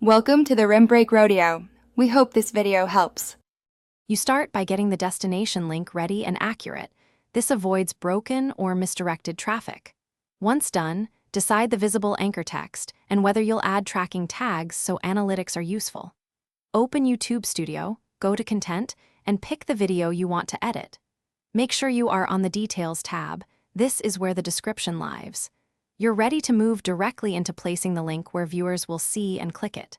Welcome to the Rim Break Rodeo. We hope this video helps. You start by getting the destination link ready and accurate. This avoids broken or misdirected traffic. Once done, decide the visible anchor text and whether you'll add tracking tags so analytics are useful. Open YouTube Studio, go to Content, and pick the video you want to edit. Make sure you are on the Details tab. This is where the description lives. You're ready to move directly into placing the link where viewers will see and click it.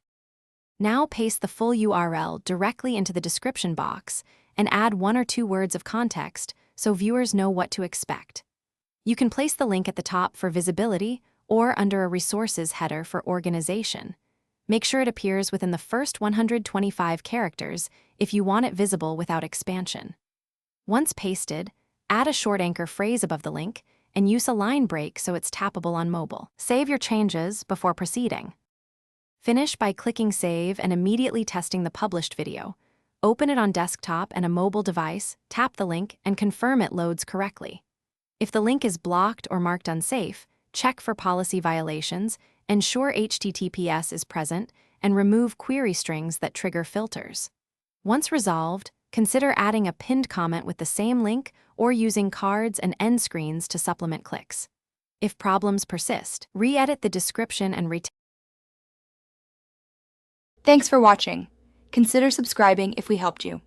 Now paste the full URL directly into the description box and add 1 or 2 words of context so viewers know what to expect. You can place the link at the top for visibility or under a resources header for organization. Make sure it appears within the first 125 characters if you want it visible without expansion. Once pasted, add a short anchor phrase above the link and use a line break so it's tappable on mobile. Save your changes before proceeding. Finish by clicking Save and immediately testing the published video. Open it on desktop and a mobile device, tap the link, and confirm it loads correctly. If the link is blocked or marked unsafe, check for policy violations, ensure HTTPS is present, and remove query strings that trigger filters. Once resolved, consider adding a pinned comment with the same link or using cards and end screens to supplement clicks. If problems persist, re-edit the description and Thanks for watching. Consider subscribing if we helped you.